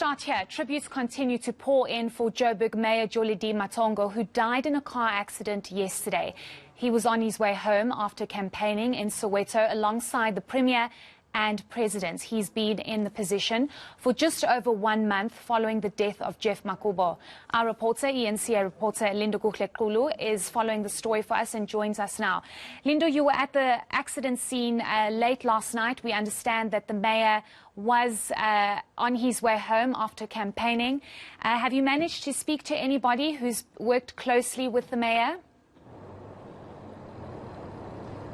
start here. Tributes continue to pour in for Joburg Mayor Jolidee Matongo, who died in a car accident yesterday. He was on his way home after campaigning in Soweto alongside the Premier and President. He's been in the position for just over 1 month following the death of Geoff Makhubo. Our reporter, ENCA reporter Lindo Kulu, is following the story for us and joins us now. Lindo, you were at the accident scene late last night. We understand that the mayor was on his way home after campaigning. Have you managed to speak to anybody who's worked closely with the mayor?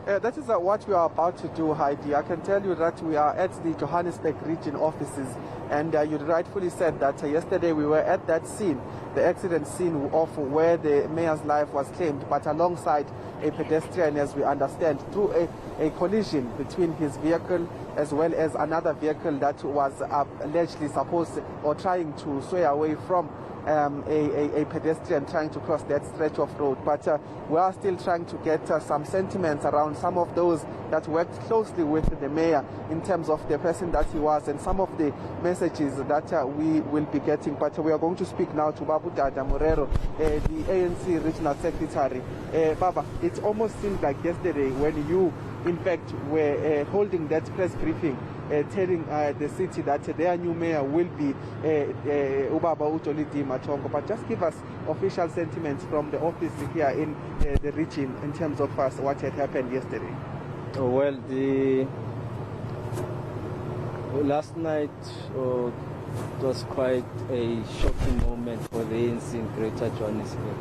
That is what we are about to do, Heidi. I can tell you that we are at the Johannesburg region offices, and you rightfully said that yesterday we were at that scene, the accident scene of where the mayor's life was claimed, but alongside a pedestrian, as we understand, through a collision between his vehicle as well as another vehicle that was allegedly supposed or trying to sway away from a pedestrian trying to cross that stretch of road. But we are still trying to get some sentiments around some of those that worked closely with the mayor in terms of the person that he was and some of the messages that we will be getting. But we are going to speak now to Babu Dada Morero, the ANC Regional Secretary. Baba, it almost seemed like yesterday when you in fact were holding that press briefing telling the city that their new mayor will be Ubaba Jolidee Matongo. But just give us official sentiments from the office here in the region in terms of what had happened yesterday. Well, last night was quite a shocking moment for the ANC in Greater Johannesburg.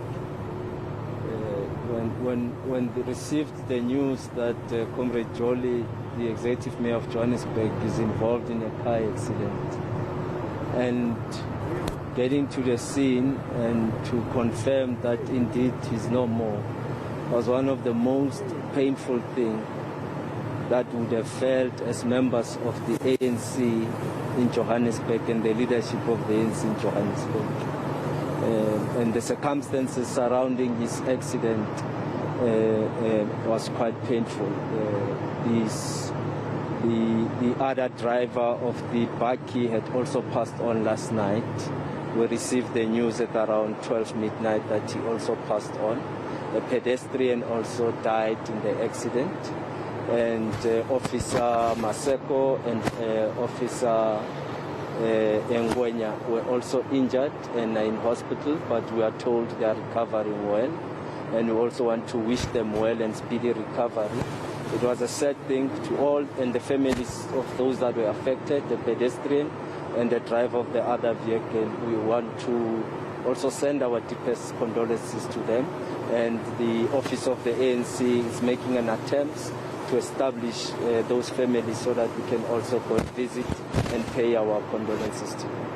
When they received the news that Comrade Jolie, the executive mayor of Johannesburg, is involved in a car accident, and getting to the scene and to confirm that indeed he's no more was one of the most painful things that we would have felt as members of the ANC in Johannesburg and the leadership of the ANC in Johannesburg. And the circumstances surrounding his accident was quite painful. The other driver of the bakkie had also passed on last night. We received the news at around 12 midnight that he also passed on. A pedestrian also died in the accident, and Officer Maseko and Officer Ngwenya were also injured and are in hospital, but we are told they are recovering well, and we also want to wish them well and speedy recovery. It was a sad thing to all and the families of those that were affected, the pedestrian and the driver of the other vehicle. We want to also send our deepest condolences to them, and the office of the ANC is making an attempt to establish those families so that we can also go visit and pay our condolences to them.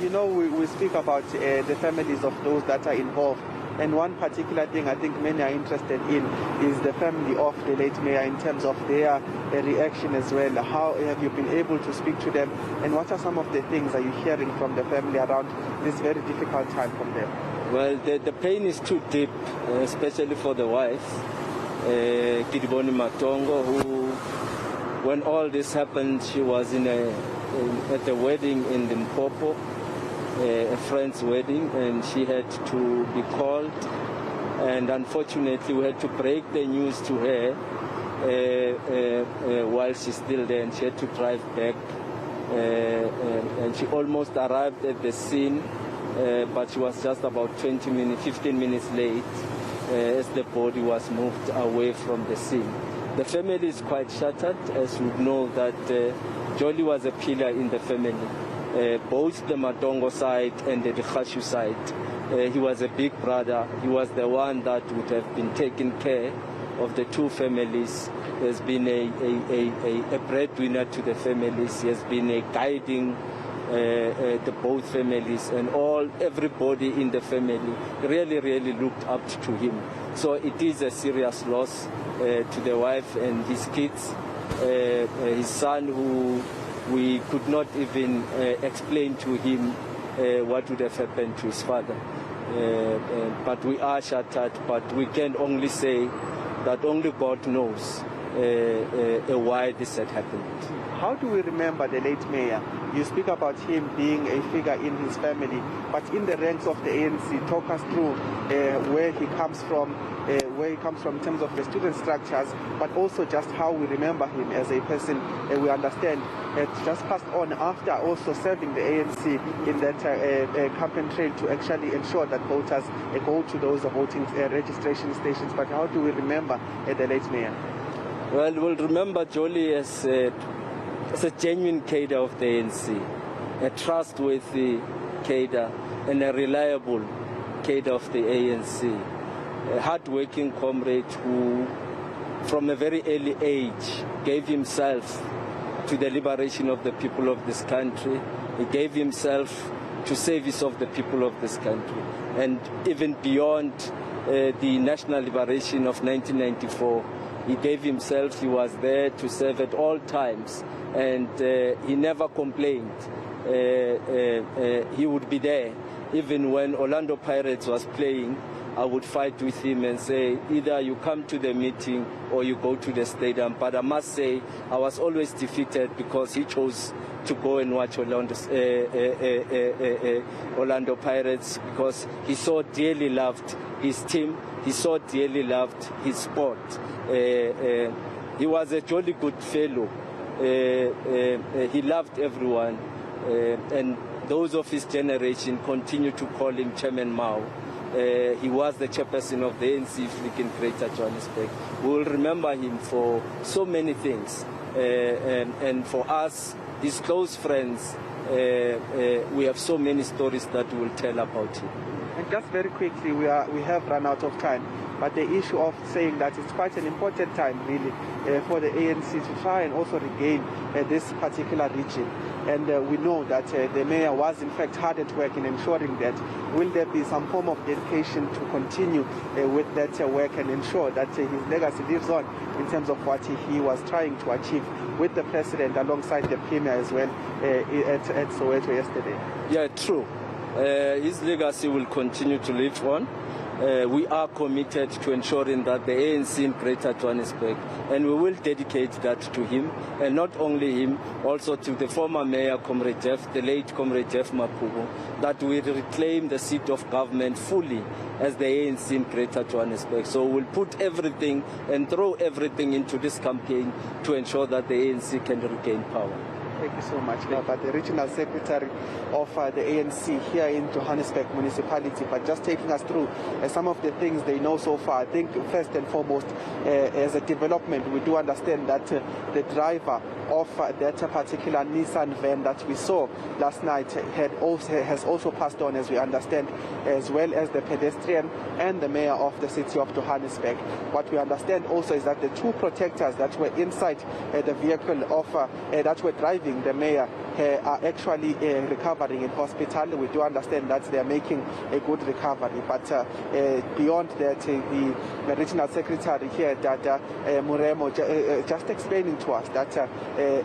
You know, we speak about the families of those that are involved, and one particular thing I think many are interested in is the family of the late mayor in terms of their reaction as well. How have you been able to speak to them, and what are some of the things are you hearing from the family around this very difficult time from them? Well, the pain is too deep, especially for the wife, Jolidee Matongo, who, when all this happened, she was at a wedding in Limpopo, a friend's wedding, and she had to be called, and unfortunately we had to break the news to her while she's still there, and she had to drive back, and she almost arrived at the scene, but she was just about 15 minutes late as the body was moved away from the scene. The family is quite shattered, as we know that Jolie was a pillar in the family, both the Matongo side and the Khashu side. He was a big brother. He was the one that would have been taking care of the two families. He has been a breadwinner to the families. He has been a guiding the both families, and everybody in the family really looked up to him. So it is a serious loss to the wife and his kids, his son, who we could not even explain to him what would have happened to his father. But we are shattered, but we can only say that only God knows why this had happened. How do we remember the late mayor? You speak about him being a figure in his family, but in the ranks of the ANC, talk us through where he comes from in terms of the student structures, but also just how we remember him as a person. We understand just passed on after also serving the ANC in that campaign trail to actually ensure that voters go to those voting registration stations. But how do we remember the late mayor? Well, we'll remember Jolie as a genuine cadre of the ANC, a trustworthy cadre and a reliable cadre of the ANC, a hard-working comrade who, from a very early age, gave himself to the liberation of the people of this country. He gave himself to service of the people of this country. And even beyond the national liberation of 1994, he gave himself, he was there to serve at all times, and he never complained. He would be there. Even when Orlando Pirates was playing, I would fight with him and say, either you come to the meeting or you go to the stadium. But I must say, I was always defeated because he chose to go and watch Orlando Pirates, because he so dearly loved his team, he so dearly loved his sport. He was a jolly good fellow. He loved everyone, and those of his generation continue to call him Chairman Mao. He was the chairperson of the ANC flick in Greater Johannesburg. We will remember him for so many things, and for us, his close friends, we have so many stories that we will tell about him. And just very quickly, we have run out of time, but the issue of saying that it's quite an important time, really, for the ANC to try and also regain this particular region. And we know that the mayor was in fact hard at work in ensuring that. Will there be some form of dedication to continue with that work and ensure that his legacy lives on in terms of what he was trying to achieve with the president alongside the premier as well at Soweto yesterday? Yeah, true. His legacy will continue to live on. We are committed to ensuring that the ANC in Greater Johannesburg, and we will dedicate that to him, and not only him, also to the former mayor, Comrade Geoff, the late Comrade Geoff Makhubo, that we reclaim the seat of government fully as the ANC in Greater Johannesburg. So we'll put everything and throw everything into this campaign to ensure that the ANC can regain power. Thank you so much, but the Regional Secretary of the ANC here in Johannesburg Municipality, but just taking us through some of the things they know so far. I think first and foremost, as a development, we do understand that the driver of that particular Nissan van that we saw last night has also passed on, as we understand, as well as the pedestrian and the mayor of the city of Johannesburg. What we understand also is that the two protectors that were inside the vehicle of that were driving the mayor are actually recovering in hospital. We do understand that they are making a good recovery, but beyond that, the regional secretary here, Dada Muremo, just explaining to us that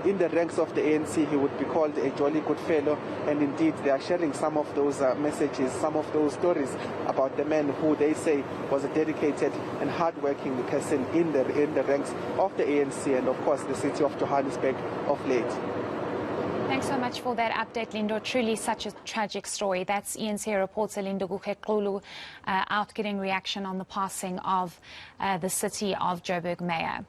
in the ranks of the ANC he would be called a jolly good fellow, and indeed they are sharing some of those messages, some of those stories about the man who they say was a dedicated and hard-working person in the ranks of the ANC and of course the city of Johannesburg of late. Thanks so much for that update, Lindo. Truly such a tragic story. That's ENC reporter Lindo Gukekulu out getting reaction on the passing of the city of Joburg mayor.